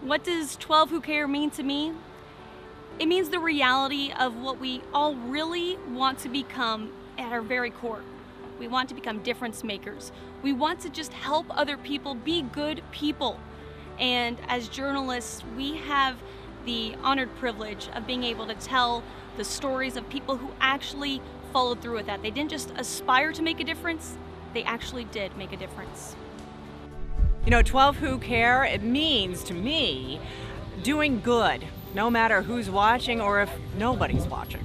What does 12 Who Care mean to me? It means the reality of what we all really want to become at our very core. We want to become difference makers. We want to just help other people be good people. And as journalists, we have the honored privilege of being able to tell the stories of people who actually followed through with that. They didn't just aspire to make a difference, they actually did make a difference. You know, 12 Who Care, it means to me doing good, no matter who's watching or if nobody's watching.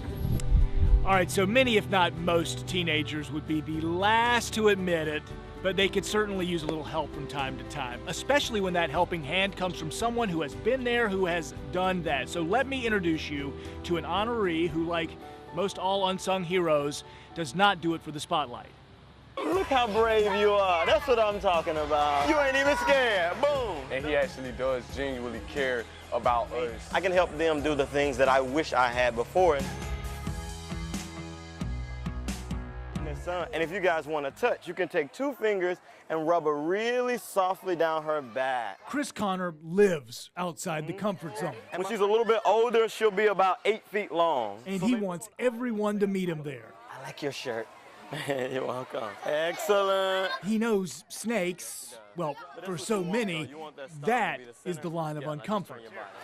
All right, so many, if not most, teenagers would be the last to admit it, but they could certainly use a little help from time to time, especially when that helping hand comes from someone who has been there, who has done that. So let me introduce you to an honoree who, like most all unsung heroes, does not do it for the spotlight. Look how brave you are. That's what I'm talking about. You ain't even scared. Boom. And he actually does genuinely care about us. I can help them do the things that I wish I had before. And if you guys want to touch, you can take 2 fingers and rub her really softly down her back. Chris Connor lives outside the comfort zone. And when she's a little bit older, she'll be about 8 feet long. And he wants everyone to meet him there. I like your shirt. You're welcome. Excellent. He knows snakes. Well, for so many, that is the line of uncomfort.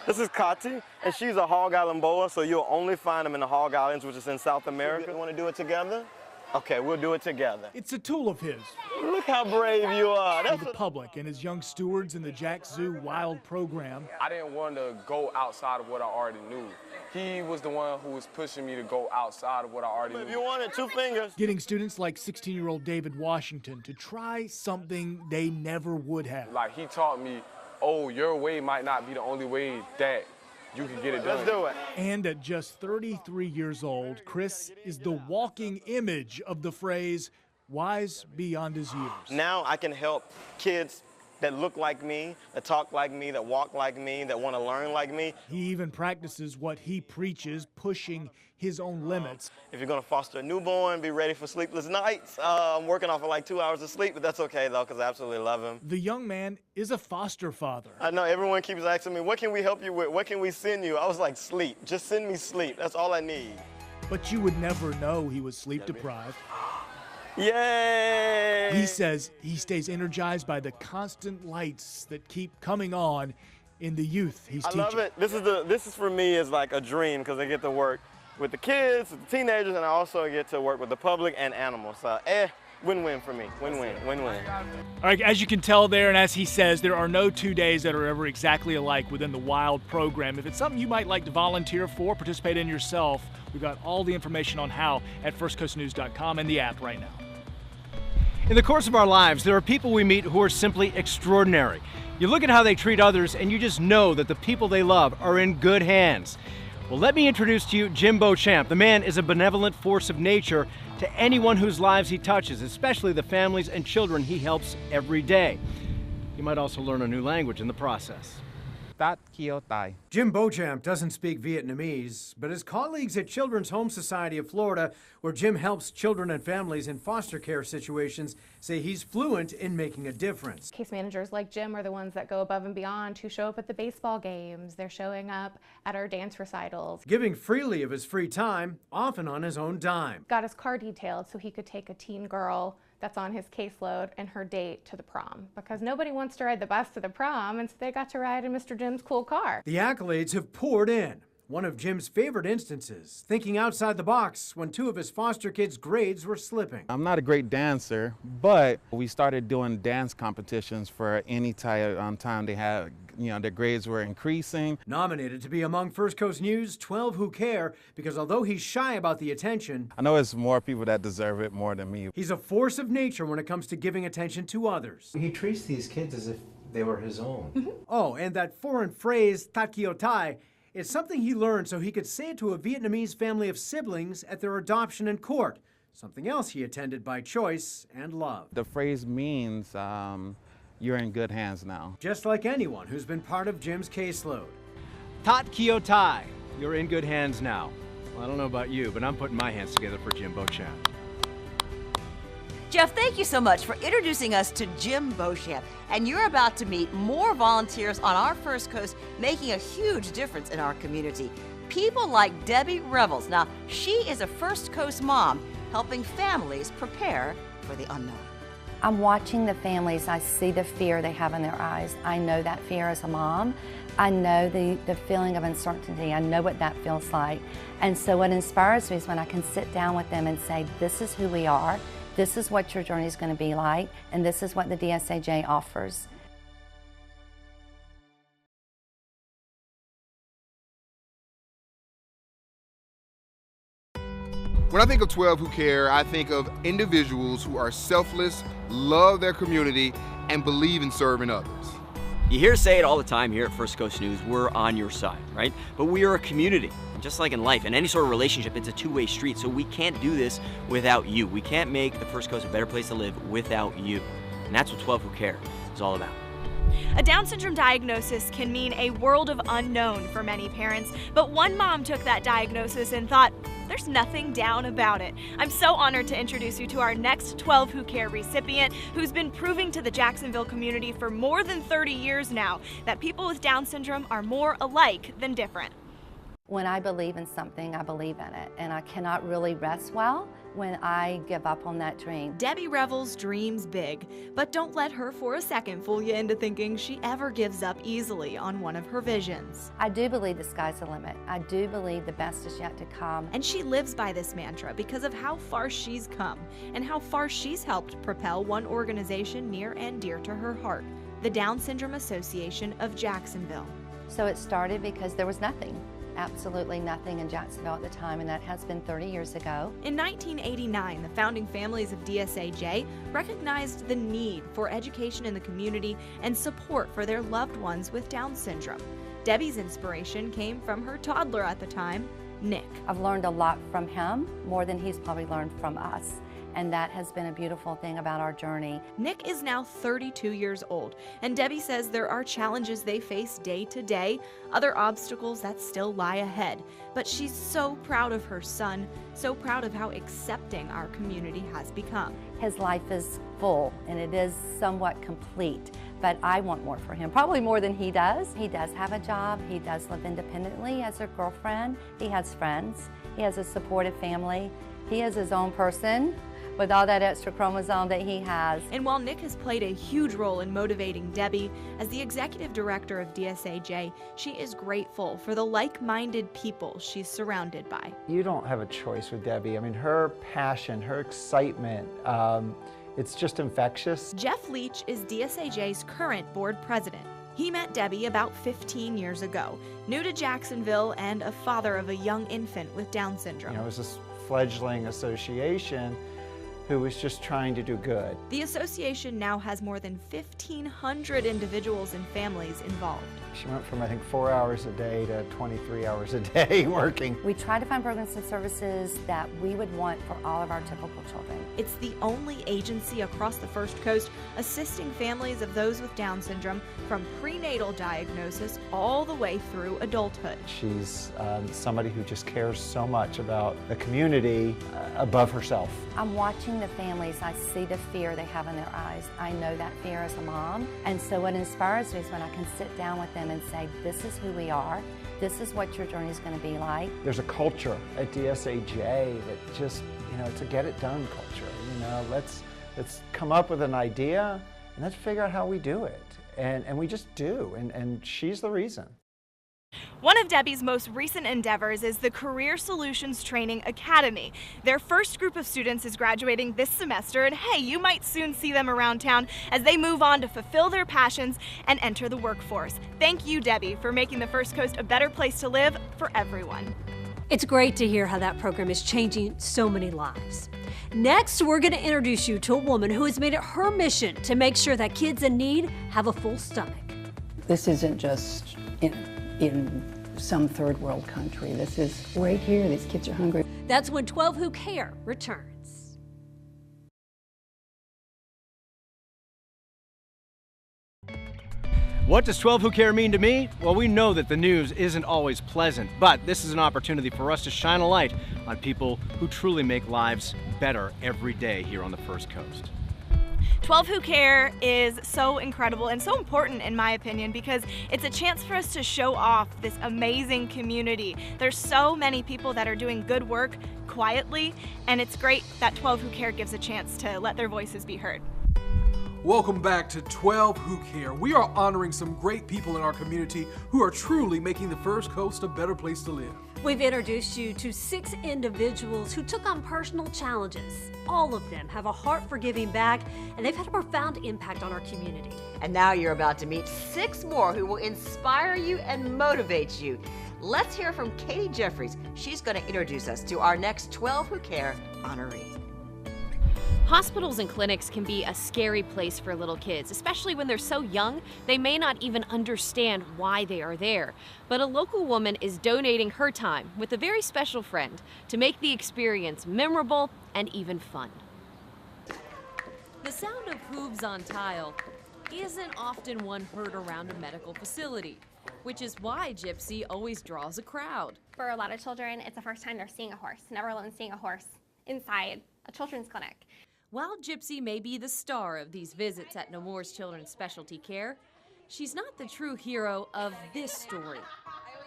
This is Kati, and she's a hog island boa, so you'll only find them in the hog islands, which is in South America. You want to do it together? Okay, we'll do it together. It's a tool of his. Look how brave you are. For the public and his young stewards in the Jack Zoo Wild program. I didn't want to go outside of what I already knew. He was the one who was pushing me to go outside of what I already knew. If you wanted 2 fingers. Getting students like 16-year-old David Washington to try something they never would have. Like, he taught me, oh, your way might not be the only way that you can get it done. Let's do it. And at just 33 years old, Chris is the walking image of the phrase, wise beyond his years. Now I can help kids that look like me, that talk like me, that walk like me, that want to learn like me. He even practices what he preaches, pushing his own limits. If you're going to foster a newborn, be ready for sleepless nights. I'm working off of like 2 hours of sleep, but that's okay though, because I absolutely love him. The young man is a foster father. I know everyone keeps asking me, what can we help you with? What can we send you? I was like, sleep. Just send me sleep. That's all I need. But you would never know he was sleep deprived. Yay! He says he stays energized by the constant lights that keep coming on in the youth he's teaching. I love it. This is for me is like a dream because I get to work with the kids, with the teenagers, and I also get to work with the public and animals. So, win-win for me. Win-win, win-win. All right, as you can tell there, and as he says, there are no 2 days that are ever exactly alike within the Wild program. If it's something you might like to volunteer for, participate in yourself, we've got all the information on how at firstcoastnews.com and the app right now. In the course of our lives, there are people we meet who are simply extraordinary. You look at how they treat others and you just know that the people they love are in good hands. Well, let me introduce to you Jim Beauchamp. The man is a benevolent force of nature to anyone whose lives he touches, especially the families and children he helps every day. You might also learn a new language in the process. Jim Beauchamp doesn't speak Vietnamese, but his colleagues at Children's Home Society of Florida, where Jim helps children and families in foster care situations, say he's fluent in making a difference. Case managers like Jim are the ones that go above and beyond, who show up at the baseball games. They're showing up at our dance recitals. Giving freely of his free time, often on his own dime. Got his car detailed so he could take a teen girl that's on his caseload and her date to the prom, because nobody wants to ride the bus to the prom, and so they got to ride in Mr. Jim's cool car. The accolades have poured in. One of Jim's favorite instances, thinking outside the box when 2 of his foster kids' grades were slipping. I'm not a great dancer, but we started doing dance competitions for any time they had, their grades were increasing. Nominated to be among First Coast News' 12 Who Care, because although he's shy about the attention, I know it's more people that deserve it more than me. He's a force of nature when it comes to giving attention to others. He treats these kids as if they were his own. Oh, and that foreign phrase, Tat Kio Tai, it's something he learned so he could say it to a Vietnamese family of siblings at their adoption in court. Something else he attended by choice and love. The phrase means you're in good hands now. Just like anyone who's been part of Jim's caseload. Tat Kio Tai, you're in good hands now. Well, I don't know about you, but I'm putting my hands together for Jim Beauchamp. Jeff, thank you so much for introducing us to Jim Beauchamp. And you're about to meet more volunteers on our First Coast, making a huge difference in our community. People like Debbie Revels. Now, she is a First Coast mom, helping families prepare for the unknown. I'm watching the families. I see the fear they have in their eyes. I know that fear as a mom. I know the feeling of uncertainty. I know what that feels like. And so what inspires me is when I can sit down with them and say, this is who we are, this is what your journey is going to be like, and this is what the DSAJ offers. When I think of 12 Who Care, I think of individuals who are selfless, love their community, and believe in serving others. You hear us say it all the time here at First Coast News, we're on your side, right? But we are a community, and just like in life, in any sort of relationship, it's a two-way street, so we can't do this without you. We can't make the First Coast a better place to live without you. And that's what 12 Who Care is all about. A Down syndrome diagnosis can mean a world of unknown for many parents, but one mom took that diagnosis and thought, there's nothing down about it. I'm so honored to introduce you to our next 12 Who Care recipient, who's been proving to the Jacksonville community for more than 30 years now that people with Down syndrome are more alike than different. When I believe in something, I believe in it, and I cannot really rest well when I give up on that dream. Debbie Revels dreams big, but don't let her for a second fool you into thinking she ever gives up easily on one of her visions. I do believe the sky's the limit. I do believe the best is yet to come. And she lives by this mantra because of how far she's come and how far she's helped propel one organization near and dear to her heart, the Down Syndrome Association of Jacksonville. So it started because there was nothing. Absolutely nothing in Jacksonville at the time, and that has been 30 years ago. In 1989, the founding families of DSAJ recognized the need for education in the community and support for their loved ones with Down syndrome. Debbie's inspiration came from her toddler at the time, Nick. I've learned a lot from him, more than he's probably learned from us. And that has been a beautiful thing about our journey. Nick is now 32 years old, and Debbie says there are challenges they face day to day, other obstacles that still lie ahead. But she's so proud of her son, so proud of how accepting our community has become. His life is full, and it is somewhat complete, but I want more for him, probably more than he does. He does have a job, he does live independently, he has a girlfriend, he has friends, he has a supportive family, he is his own person, with all that extra chromosome that he has. And while Nick has played a huge role in motivating Debbie, as the executive director of DSAJ, she is grateful for the like-minded people she's surrounded by. You don't have a choice with Debbie. I mean, her passion, her excitement, it's just infectious. Jeff Leach is DSAJ's current board president. He met Debbie about 15 years ago, new to Jacksonville and a father of a young infant with Down syndrome. You know, it was this fledgling association who was just trying to do good. The association now has more than 1,500 individuals and families involved. She went from, I think, 4 hours a day to 23 hours a day working. We try to find programs and services that we would want for all of our typical children. It's the only agency across the First Coast assisting families of those with Down syndrome from prenatal diagnosis all the way through adulthood. She's somebody who just cares so much about the community above herself. I'm watching the families. I see the fear they have in their eyes. I know that fear as a mom. And so what inspires me is when I can sit down with them and say, this is who we are. This is what your journey is going to be like. There's a culture at DSAJ that just, you know, it's a get it done culture. You know, let's come up with an idea and let's figure out how we do it. And we just do. And she's the reason. One of Debbie's most recent endeavors is the Career Solutions Training Academy. Their first group of students is graduating this semester, and hey, you might soon see them around town as they move on to fulfill their passions and enter the workforce. Thank you, Debbie, for making the First Coast a better place to live for everyone. It's great to hear how that program is changing so many lives. Next, we're going to introduce you to a woman who has made it her mission to make sure that kids in need have a full stomach. This isn't just in some third world country. This is right here. These kids are hungry. That's when 12 Who Care returns. What does 12 Who Care mean to me? Well, we know that the news isn't always pleasant, but this is an opportunity for us to shine a light on people who truly make lives better every day here on the First Coast. 12 Who Care is so incredible and so important in my opinion because it's a chance for us to show off this amazing community. There's so many people that are doing good work quietly, and it's great that 12 Who Care gives a chance to let their voices be heard. Welcome back to 12 Who Care. We are honoring some great people in our community who are truly making the First Coast a better place to live. We've introduced you to 6 individuals who took on personal challenges. All of them have a heart for giving back, and they've had a profound impact on our community. And now you're about to meet 6 more who will inspire you and motivate you. Let's hear from Katie Jeffries. She's going to introduce us to our next 12 Who Care honoree. Hospitals and clinics can be a scary place for little kids, especially when they're so young, they may not even understand why they are there. But a local woman is donating her time with a very special friend to make the experience memorable and even fun. The sound of hooves on tile isn't often one heard around a medical facility, which is why Gypsy always draws a crowd. For a lot of children, it's the first time they're seeing a horse, never alone seeing a horse inside a children's clinic. While Gypsy may be the star of these visits at Nemours Children's Specialty Care, she's not the true hero of this story.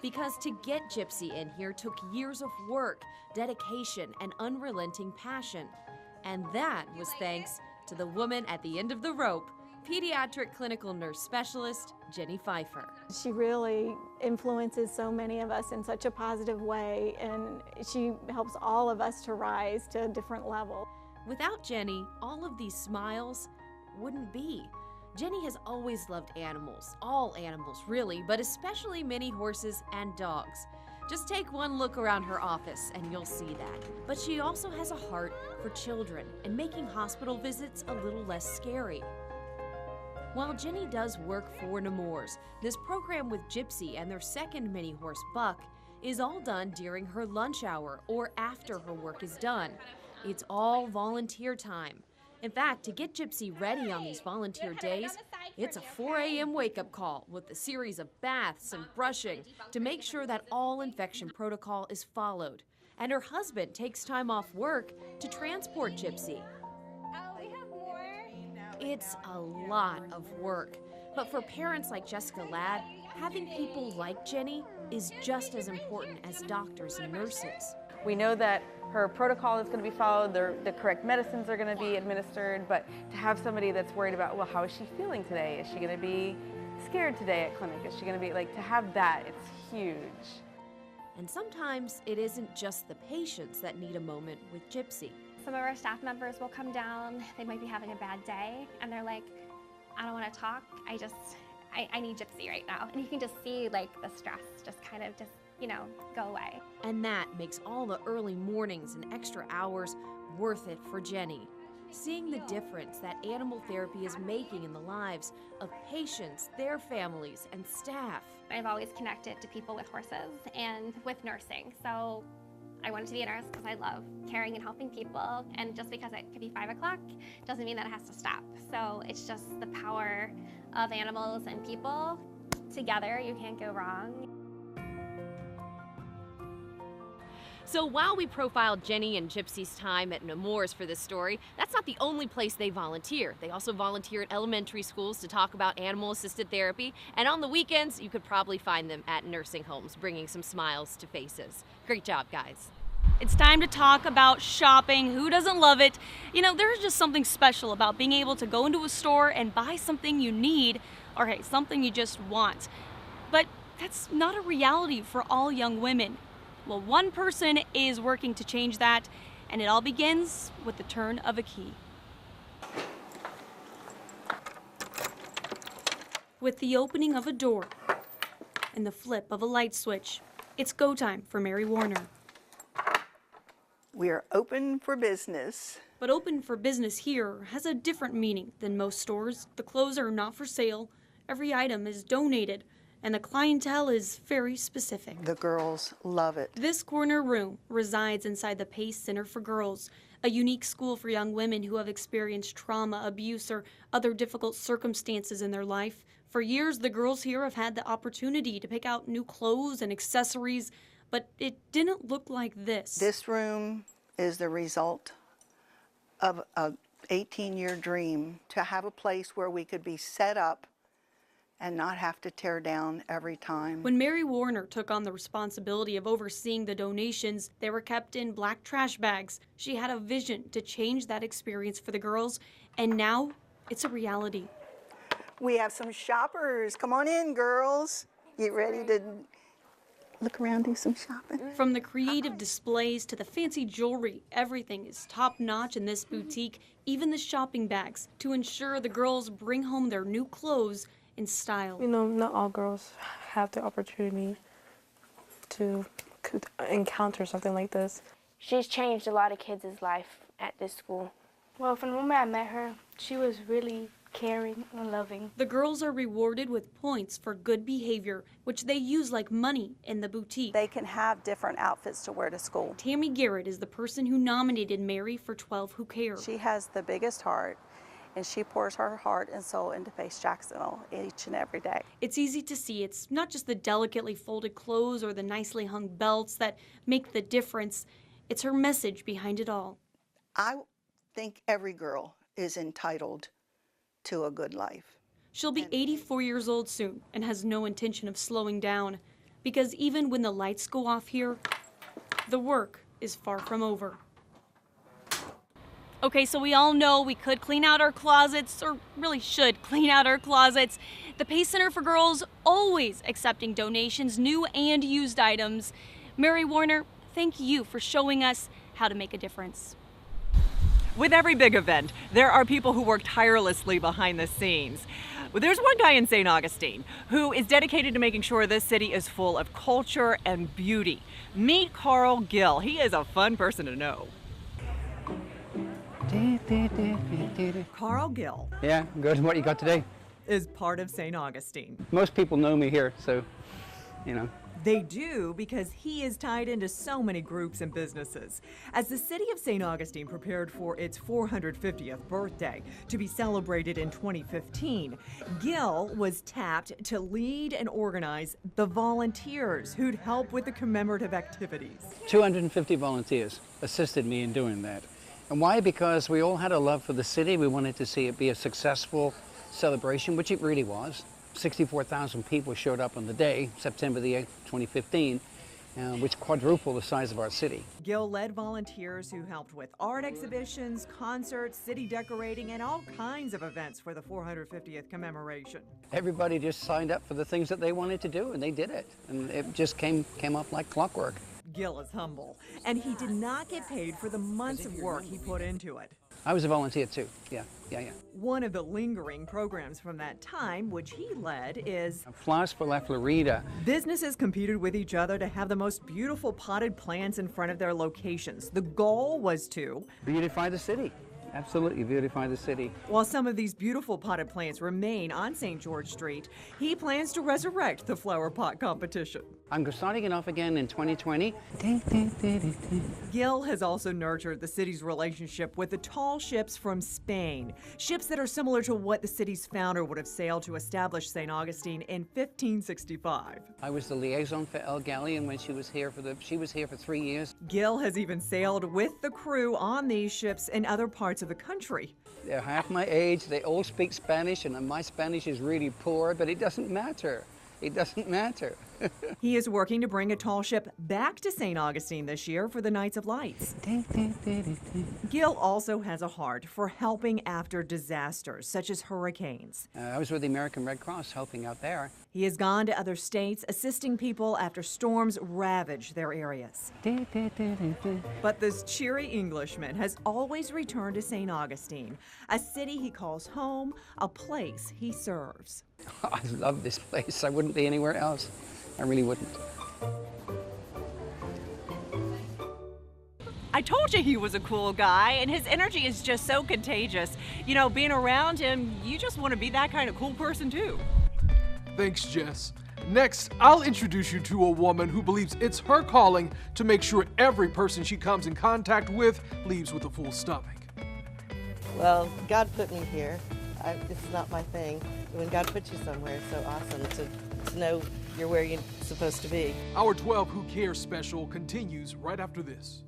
Because to get Gypsy in here took years of work, dedication, and unrelenting passion. And that was thanks to the woman at the end of the rope, pediatric clinical nurse specialist, Jenny Pfeiffer. She really influences so many of us in such a positive way, and she helps all of us to rise to a different level. Without Jenny, all of these smiles wouldn't be. Jenny has always loved animals, all animals really, but especially many horses and dogs. Just take one look around her office and you'll see that. But she also has a heart for children and making hospital visits a little less scary. While Jenny does work for Nemours, this program with Gypsy and their second mini horse, Buck, is all done during her lunch hour or after her work is done. It's all volunteer time. In fact, to get Gypsy ready on these volunteer days, it's a 4 a.m. wake-up call with a series of baths and brushing to make sure that all infection protocol is followed. And her husband takes time off work to transport Gypsy. It's a lot of work, but for parents like Jessica Ladd, having people like Jenny is just as important as doctors and nurses. We know that her protocol is going to be followed, the correct medicines are going to be administered, but to have somebody that's worried about, well, how is she feeling today? Is she going to be scared today at clinic? Is she going to be, to have that, it's huge. And sometimes it isn't just the patients that need a moment with Gypsy. Some of our staff members will come down, they might be having a bad day, and they're like, I don't want to talk, I need Gypsy right now. And you can just see the stress just kind of go away. And that makes all the early mornings and extra hours worth it for Jenny. Seeing the difference that animal therapy is making in the lives of patients, their families, and staff. I've always connected to people with horses and with nursing, so I wanted to be a nurse because I love caring and helping people, and just because it could be 5 o'clock doesn't mean that it has to stop. So it's just the power of animals and people. Together, you can't go wrong. So while we profiled Jenny and Gypsy's time at Nemours for this story, that's not the only place they volunteer. They also volunteer at elementary schools to talk about animal-assisted therapy, and on the weekends, you could probably find them at nursing homes, bringing some smiles to faces. Great job, guys. It's time to talk about shopping. Who doesn't love it? There's just something special about being able to go into a store and buy something you need, or hey, something you just want. But that's not a reality for all young women. Well, one person is working to change that, and it all begins with the turn of a key. With the opening of a door and the flip of a light switch, it's go time for Mary Warner. We're open for business. But open for business here has a different meaning than most stores. The clothes are not for sale, every item is donated, and the clientele is very specific. The girls love it. This corner room resides inside the Pace Center for Girls, a unique school for young women who have experienced trauma, abuse, or other difficult circumstances in their life. For years, the girls here have had the opportunity to pick out new clothes and accessories, but it didn't look like this. This room is the result of an 18-year dream to have a place where we could be set up and not have to tear down every time. When Mary Warner took on the responsibility of overseeing the donations, they were kept in black trash bags. She had a vision to change that experience for the girls, and now it's a reality. We have some shoppers. Come on in, girls. Get ready to look around, do some shopping. From the creative displays to the fancy jewelry, everything is top-notch in this boutique, even the shopping bags, to ensure the girls bring home their new clothes in style. You know, not all girls have the opportunity to encounter something like this. She's changed a lot of kids' life at this school. Well, from the moment I met her, she was really caring and loving. The girls are rewarded with points for good behavior, which they use like money in the boutique. They can have different outfits to wear to school. Tammy Garrett is the person who nominated Mary for 12 Who Care. She has the biggest heart, and she pours her heart and soul into Face Jacksonville each and every day. It's easy to see it's not just the delicately folded clothes or the nicely hung belts that make the difference. It's her message behind it all. I think every girl is entitled to a good life. She'll be 84 years old soon and has no intention of slowing down, because even when the lights go off here, the work is far from over. Okay, so we all know we could clean out our closets, or really should clean out our closets. The Pace Center for Girls always accepting donations, new and used items. Mary Warner, thank you for showing us how to make a difference. With every big event, there are people who work tirelessly behind the scenes. Well, there's one guy in St. Augustine who is dedicated to making sure this city is full of culture and beauty. Meet Carl Gill. He is a fun person to know. Carl Gill. Yeah, good. What you got today? Is part of St. Augustine. Most people know me here, so, you know. They do because he is tied into so many groups and businesses. As the city of St. Augustine prepared for its 450th birthday to be celebrated in 2015, Gill was tapped to lead and organize the volunteers who'd help with the commemorative activities. 250 volunteers assisted me in doing that. And why? Because we all had a love for the city. We wanted to see it be a successful celebration, which it really was. 64,000 people showed up on the day, September the 8th, 2015, which quadrupled the size of our city. Gill led volunteers who helped with art exhibitions, concerts, city decorating, and all kinds of events for the 450th commemoration. Everybody just signed up for the things that they wanted to do, and they did it. And it just came up like clockwork. Gill is humble, and he did not get paid for the months of work he put into it. I was a volunteer too, yeah. One of the lingering programs from that time, which he led, is Flowers for La Florida. Businesses competed with each other to have the most beautiful potted plants in front of their locations. The goal was to beautify the city. Absolutely beautify the city. While some of these beautiful potted plants remain on St. George Street, he plans to resurrect the flower pot competition. I'm starting it off again in 2020. Gill has also nurtured the city's relationship with the tall ships from Spain, ships that are similar to what the city's founder would have sailed to establish St. Augustine in 1565. I was the liaison for El Galleon when she was here for 3 years. Gill has even sailed with the crew on these ships in other parts of the country. They're half my age, they all speak Spanish, and my Spanish is really poor, but it doesn't matter. It doesn't matter. He is working to bring a tall ship back to St. Augustine this year for the Nights of Lights. Gill also has a heart for helping after disasters, such as hurricanes. I was with the American Red Cross helping out there. He has gone to other states, assisting people after storms ravage their areas. But this cheery Englishman has always returned to St. Augustine, a city he calls home, a place he serves. I love this place. I wouldn't be anywhere else. I really wouldn't. I told you he was a cool guy, and his energy is just so contagious. You know, being around him, you just want to be that kind of cool person too. Thanks, Jess. Next, I'll introduce you to a woman who believes it's her calling to make sure every person she comes in contact with leaves with a full stomach. Well, God put me here. It's not my thing. When God puts you somewhere, it's so awesome to know you're where you're supposed to be. Our 12 Who Cares special continues right after this.